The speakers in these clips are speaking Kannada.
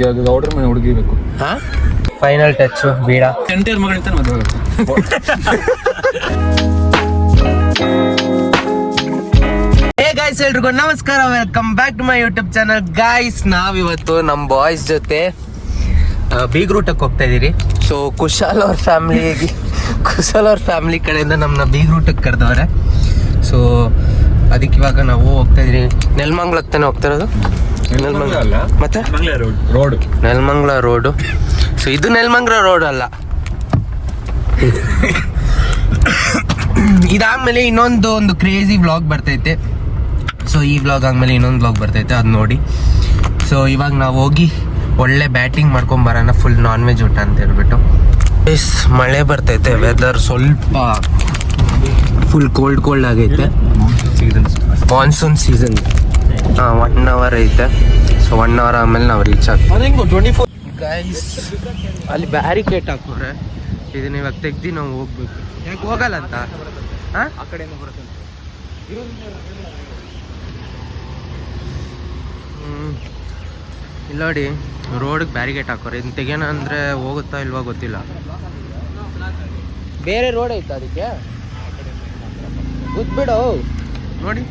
ನನಗೆ ಗೌಡ್ರ ಮನೆ ಹುಡುಗಿ ಬೇಕು. ಹಾ ಫೈನಲ್ ಟಚ್ ಬೇಡ. ಎಂಟಿಯರ್ ಮಗಳಿಂದ ಮದುವೆ ಆಗುತ್ತೆ. ಹೇ ಗಾಯ್ಸ್, ಎಲ್ರಿಗೂ ನಮಸ್ಕಾರ, welcome back to my YouTube channel. Guys, ನಾವಿವತ್ತು ನಮ್ಮ ಬಾಯ್ಸ್ ಜೊತೆ ಬೀಗ್ ರೂಟಕ್ಕೆ ಹೋಗ್ತಾ ಇದೀರಿ. ಸೊ ಕುಶಾಲ್ ಅವ್ರ ಫ್ಯಾಮಿಲಿ ಕಡೆಯಿಂದ ನಮ್ಮನ್ನ ಬೀಗ್ ರೂಟಕ್ಕೆ ಕರೆದವ್ರೆ. ಸೊ ಅದಕ್ಕೆ ಇವಾಗ ನಾವು ಹೋಗ್ತಾ ಇದೀರಿ. ನೆಲಮಂಗ್ಲಕ್ಕೆ ತಾನೆ ಹೋಗ್ತಾ ಇರೋದು. ಮತ್ತೆ ನೆಲಮಂಗ್ಲ ರೋಡು. ಸೊ ಇದು ನೆಲಮಂಗ್ಲ ರೋಡ್ ಅಲ್ಲ. ಇದಾದ್ಮೇಲೆ ಒಂದು ಕ್ರೇಜಿ ವ್ಲಾಗ್ ಬರ್ತೈತೆ. ಸೊ ಈ ವ್ಲಾಗ್ ಆದ್ಮೇಲೆ ಇನ್ನೊಂದು ವ್ಲಾಗ್ ಬರ್ತೈತೆ, ಅದು ನೋಡಿ. ಸೊ ಇವಾಗ ನಾವು ಹೋಗಿ ಒಳ್ಳೆ ಬ್ಯಾಟಿಂಗ್ ಮಾಡ್ಕೊಂಬರೋಣ, ಫುಲ್ ನಾನ್ ವೆಜ್ ಊಟ ಅಂತ ಹೇಳ್ಬಿಟ್ಟು. ಮಳೆ ಬರ್ತೈತೆ, ವೆದರ್ ಸ್ವಲ್ಪ ಫುಲ್ ಕೋಲ್ಡ್ ಆಗೈತೆ. ಮಾನ್ಸೂನ್ ಸೀಸನ್ 1 ಅವರ್ ಐತೆ. ಸೊ 1 ಅವರ್ ಆಮೇಲೆ ನಾವು ರೀಚ್ ಆಗ್ತೀವಿ. ಗೈಸ್, ಅಲ್ಲಿ ಬ್ಯಾರಿಕೇಡ್ ಹಾಕೋರೆ, ಇದನ್ನ ಇವಾಗ ತೆಗ್ದು ನಾವು ಹೋಗ್ಬೇಕು. ಯಾಕೆ ಹೋಗಲ್ಲ ಅಂತ? ಆ ಕಡೆಯಿಂದ ಬರುತ್ತೆ. ಇಲ್ಲ ನೋಡಿ, ರೋಡಿಗೆ ಬ್ಯಾರಿಕೇಡ್ ಹಾಕೋರೆ. ಇದನ್ನ ತೆಗೆಯೋಣ ಅಂದರೆ ಹೋಗುತ್ತಾ ಇಲ್ವಾ ಗೊತ್ತಿಲ್ಲ. ಬೇರೆ ರೋಡ್ ಐತಾ ಅದಕ್ಕೆ? ಗೊತ್ಬಿಡು ನೋಡಿ.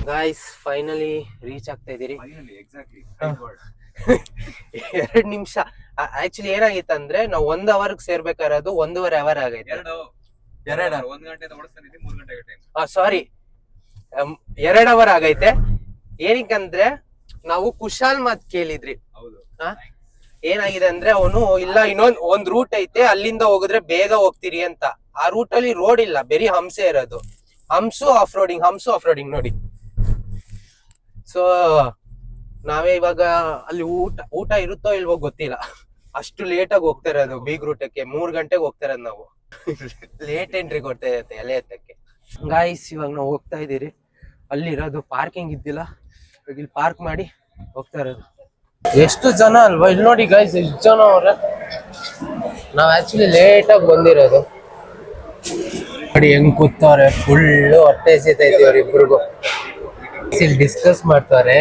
ಗಾಯ್ಸ್, ಫೈನಲಿ ರೀಚ್ ಆಗ್ತಾ ಇದೀರಿ. 2 ನಿಮಿಷ. ಆಕ್ಚುಲಿ ಏನಾಗಿತ್ತು ಅಂದ್ರೆ, ನಾವು 1 ಅವರ್ಗೆ ಸೇರ್ಬೇಕಾಗಿರೋದು 1.5 ಅವರ್ ಆಗೈತೆ. 1 ಗಂಟೆ ಓಡಿಸ್ತಾನಿದ್ದೆ, 3 ಗಂಟೆಗೆ ಟೈಮ್. ಸಾರಿ, 2 ಅವರ್ ಆಗೈತೆ. ಏನಕ್ಕಂದ್ರೆ ನಾವು ಕುಶಾಲ್ ಮಾತ್ ಕೇಳಿದ್ರಿ. ಏನಾಗಿದೆ ಅಂದ್ರೆ, ಅವನು ಇಲ್ಲ ಒಂದ್ ರೂಟ್ ಐತೆ, ಅಲ್ಲಿಂದ ಹೋಗಿದ್ರೆ ಬೇಗ ಹೋಗ್ತೀರಿ ಅಂತ. ಆ ರೂಟ್ ಅಲ್ಲಿ ರೋಡ್ ಇಲ್ಲ, ಬರೀ ಹಂಸೆ ಇರೋದು. ಹಂಸು ಆಫ್ ರೋಡಿಂಗ್ ನೋಡಿ. ಸೊ ನಾವೇ ಇವಾಗ ಅಲ್ಲಿ ಊಟ ಇರುತ್ತೋ ಇಲ್ವೋ ಗೊತ್ತಿಲ್ಲ, ಅಷ್ಟು ಲೇಟಾಗಿ ಹೋಗ್ತಾ ಇರೋದು. ಬೀಗ್ ರೂಟಕ್ಕೆ 3 ಗಂಟೆಗೆ ಹೋಗ್ತಾ ಇರೋದು ನಾವು. ಲೇಟ್ ಎಂಟ್ರಿ ಕೊಡ್ತಾ ಇರುತ್ತೆ ಎಲೆ ಎತ್ತಕ್ಕೆ. ಗಾಯ್ಸ್, ಇವಾಗ ನಾವು ಹೋಗ್ತಾ ಇದೀರಿ. ಅಲ್ಲಿರೋದು ಪಾರ್ಕಿಂಗ್ ಇದ್ದಿಲ್ಲ, ಇವಾಗ ಇಲ್ಲಿ ಪಾರ್ಕ್ ಮಾಡಿ ಹೋಗ್ತಾ ಇರೋದು. ಎಷ್ಟು ಜನ ಅಲ್ವಾ ಇಲ್ಲಿ ನೋಡಿ ಗಾಯ್ಸ್, ಎಷ್ಟು ಜನ ಅವ್ರೆ. ನಾವ್ ಆಕ್ಚುಲಿ ಲೇಟಾಗಿ ಬಂದಿರೋದು. ನೋಡಿ ಹೆಂಗ್ ಕೂತವ್ರೆ, ಫುಲ್ ಹೊಟ್ಟೆ ಎಸಿತೈತಿ ಅವ್ರಿಬ್ರಿಗೂ. ಇಲ್ಲಿ ಡಿಸ್ಕಸ್ ಮಾಡ್ತಾರೆ,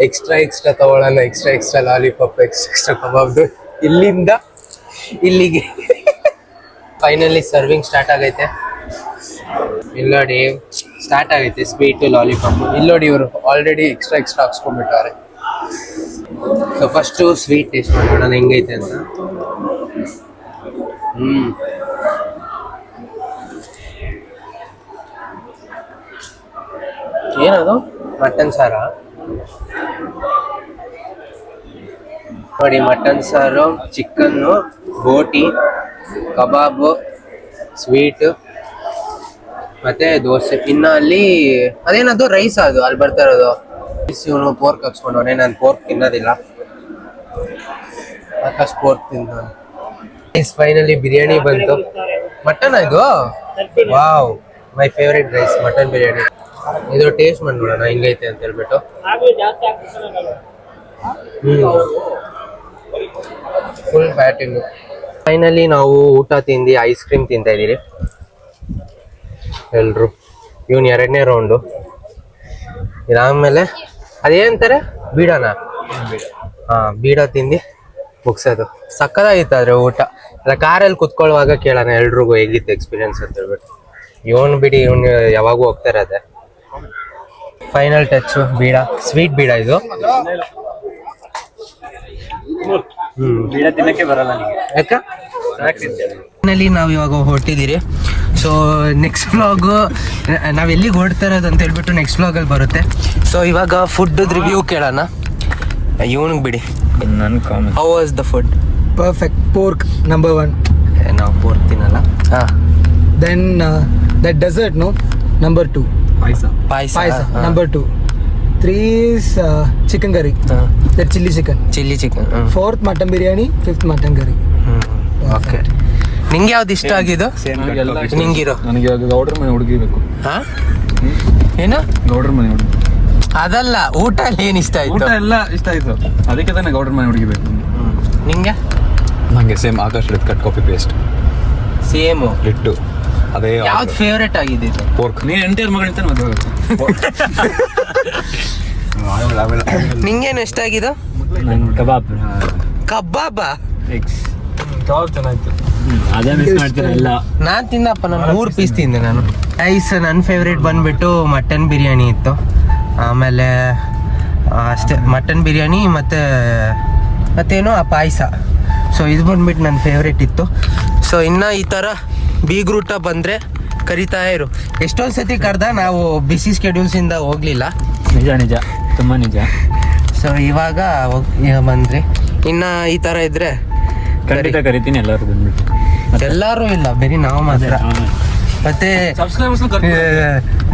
ಎಕ್ಸ್ಟ್ರಾ ತಗೊಳ್ಳೋಣ, ಎಕ್ಸ್ಟ್ರಾ ಲಾಲಿಪಾಪ್, ಎಕ್ಸ್ಟ್ರಾ ಕಬಾಬ್ದು. ಇಲ್ಲಿಂದ ಇಲ್ಲಿಗೆ ಫೈನಲಿ ಸರ್ವಿಂಗ್ ಸ್ಟಾರ್ಟ್ ಆಗೈತೆ. ಇಲ್ಲಿ ನೋಡಿ ಸ್ಟಾರ್ಟ್ ಆಗೈತೆ ಸ್ವೀಟು, ಲಾಲಿಪಾಪ್. ಇಲ್ಲಿ ನೋಡಿ ಇವರು ಆಲ್ರೆಡಿ ಎಕ್ಸ್ಟ್ರಾ ಹಾಕ್ಸ್ಕೊಂಡ್ಬಿಟ್ಟವ್ರೆ. ಸೊ ಫಸ್ಟು ಸ್ವೀಟ್ ಟೇಸ್ಟ್ ಮಾಡೋಣ ಹೆಂಗೈತೆ ಅಂತ. ಏನದು? ಮಟನ್ ಸಾರ ನೋಡಿ. ಮಟನ್ ಸಾರು, ಚಿಕನ್ನು, ಬೋಟಿ, ಕಬಾಬು, ಸ್ವೀಟ್ ಮತ್ತೆ ದೋಸೆ. ಇನ್ನು ಅಲ್ಲಿ ಅದೇನದು ರೈಸ್, ಅದು ಅಲ್ಲಿ ಬರ್ತಾ ಇರೋದು. ಇವನು ಪೋರ್ಕ್ ಹಾಕ್ಸ್ಕೊಂಡವನೆ, ನಾನು ಪೋರ್ಕ್ ತಿನ್ನೋದಿಲ್ಲ. ಆಕಾಶ್ ಪೋರ್ಕ್ ತಿಂದ. ಫೈನಲಿ ಬಿರಿಯಾನಿ ಬಂತು. ಮಟನ್ ಇದು, wow, my favourite rice, mutton biryani. ಇದು ಟೇಸ್ಟ್ ಮಾಡಿ ನೋಡೋಣ ಹೆಂಗೈತೆ ಅಂತ ಹೇಳ್ಬಿಟ್ಟು. Full batting. ಫೈನಲಿ ನಾವು ಊಟ ತಿಂದು ಐಸ್ ಕ್ರೀಮ್ ತಿಂತಾ ಇದೀರಿ ಎಲ್ರು. ಇವನ್ 2ನೇ ರೌಂಡು. ಇದಾದ್ಮೇಲೆ ಅದೇನಂತಾರೆ, ಬೀಡಾನ. ಬೀಡ ತಿಂದು ಮುಗ್ಸೋದು. ಸಕ್ಕತ್ತಾಗಿತ್ತು ಆದ್ರೆ ಊಟ. ಅಲ್ಲ, ಕಾರಲ್ಲಿ ಕುತ್ಕೊಳ್ಳುವಾಗ ಕೇಳೋಣ ಎಲ್ರಿಗೂ ಹೇಗಿತ್ತು ಎಕ್ಸ್ಪೀರಿಯನ್ಸ್ ಅಂತ ಹೇಳ್ಬಿಟ್ಟು. ಇವನು ಬಿಡಿ, ಇವನು ಯಾವಾಗೂ ಹೋಗ್ತಾ ಇರೋದೆ. ಫೈನಲ್ ಟಚ್ ಬೀಡ, ಸ್ವೀಟ್ ಬೀಡ ಇದು. ಬೀಡ ತಿನ್ನಕ್ಕೆ ಬರಲ್ಲ ನನಗೆ. ಯಾಕ? ಫೈನಲಿ ನಾವು ಇವಾಗ ಹೊರಟಿದ್ದೀರಿ. ಸೊ ನೆಕ್ಸ್ಟ್ ವ್ಲಾಗ್ ನಾವು ಎಲ್ಲಿಗೆ ಹೊರಡ್ತಾ ಇರೋದು ಅಂತ ಹೇಳ್ಬಿಟ್ಟು ನೆಕ್ಸ್ಟ್ ವ್ಲಾಗಲ್ಲಿ ಬರುತ್ತೆ. ಸೊ ಇವಾಗ ಫುಡ್ ರಿವ್ಯೂ ಕೇಳೋಣ. ಇವನಿಗೆ ಬಿಡಿ, how was the food? Perfect. Pork number 1. ನಾವು ಪೋರ್ಕ್ ತಿನ್ನಲ್ಲ. Then that dessert, no? Number 2. Paisa. Number 2. 3 is chicken curry. That chili chicken. 4th mutton biryani. 5th mutton curry. Okay. ನಿಂಗೆ ಯಾವ್ದು ಇಷ್ಟ ಆಗಿದ್ದು? ನಿಂಗಿರೋ ನನಗೆ ಗೌಡ್ರ ಮನೆ ಹುಡುಗಿ ಬೇಕು. ಏನು? ಗೌಡ್ರ ಮನೆ ಹುಡುಗಿ. ಅದಲ್ಲ, ಊಟ ಅಲ್ಲಿ ಏನ್ ಇಷ್ಟ ಆಯ್ತು? ಊಟ ಎಲ್ಲ ಇಷ್ಟ ಆಯ್ತು, ಅದಕ್ಕೆ ತಾನೇ ಗೌಡ್ರ ಮನೆ ಹುಡುಗಿ ಬೇಕು. ನಿಂಗೆ? ನಂಗೆ same Akash cut copy paste same ಇಟ್ಟು ಅದೇ. ಯಾವ್ದು ಫೇವ್ರೇಟ್ ಆಗಿದೆ? ಪೋರ್ಕ್. ನೀನು ಎಂಟಿಯರ್ ಮಗಳಿಂದ ಮದುವೆ ಆಗುತ್ತೆ. ನಿಂಗೇನು ಇಷ್ಟ ಆಗಿದ್ದು? ನಂಗೆ ಕಬಾಬ್ ಕಬಾಬ ಎಗ್ಸ್ ಕಬಾಬ್ ಚೆನ್ನಾಗಿತ್ತು. ಅದೇ ಮಿಸ್ ಮಾಡ್ತೀನಿ ಎಲ್ಲ. ನಾನ್ ತಿಂದಪ್ಪ, ನಾನು 3 ಪೀಸ್ ತಿಂದೆ ನಾನು. ಐಸ್ ನನ್ನ ಫೇವ್ರೇಟ್ ಬಂದ್ಬಿಟ್ಟು ಮಟನ್ ಬಿರಿಯಾನಿ ಇತ್ತು. ಆಮೇಲೆ ಅಷ್ಟೇ, ಮಟನ್ ಬಿರಿಯಾನಿ ಮತ್ತೇನೋ ಆ ಪಾಯಸ. ಸೊ ಇದು ಬಂದ್ಬಿಟ್ಟು ನನ್ನ ಫೇವ್ರೇಟ್ ಇತ್ತು. ಸೊ ಇನ್ನು ಈ ಥರ ಬೀಗ್ರೂಟ ಬಂದರೆ ಕರಿತಾ ಇರು. ಎಷ್ಟೊಂದು ಸತಿ ಕರೆದ, ನಾವು ಬಿಸಿ ಸ್ಕೆಡ್ಯೂಲ್ಸಿಂದ ಹೋಗಲಿಲ್ಲ. ನಿಜ ನಿಜ, ತುಂಬ ನಿಜ. ಸೊ ಇವಾಗ ಬಂದ್ರಿ. ಇನ್ನು ಈ ಥರ ಇದ್ದರೆ ಖಂಡಿತ ಕರಿತೀನಿ ಎಲ್ಲರೂ ಬಂದ್ಬಿಟ್ಟು. ಎಲ್ಲರೂ ಇಲ್ಲ, ಬರೀ ನಾವು ಮಾತ್ರ. ಮತ್ತೆ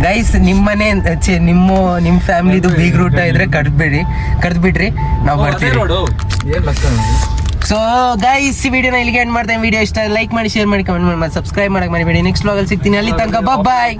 ಗೈಸ್, ನಿಮ್ಮನೆ ನಿಮ್ಮ ಫ್ಯಾಮಿಲಿದು ಬೀಗ್ರೂಟ ಇದ್ರೆ ಕರೆದು ಬಿಡ್ರಿ, ನಾವು ಬರ್ತೀವಿ. ಸೊ ಗೈಸ್, ಈ ವಿಡಿಯೋನ ಇಲ್ಲಿಗೆ ಎಂಡ್ ಮಾಡ್ತೇವೆ. ವಿಡಿಯೋ ಇಷ್ಟ ಲೈಕ್ ಮಾಡಿ, ಶೇರ್ ಮಾಡಿ, ಕಮೆಂಟ್ ಮಾಡಿ, ಮತ್ತೆ ಸಬ್ಸ್ಕ್ರೈಬ್ ಮಾಡಕ್ಕೆ ಮರಿಬೇಡಿ. ನೆಕ್ಸ್ಟ್ ವ್ಲಾಗಲ್ಲಿ ಸಿಗ್ತೀನಿ. ಅಲ್ಲಿ ತನಕ ಬಾಯ್.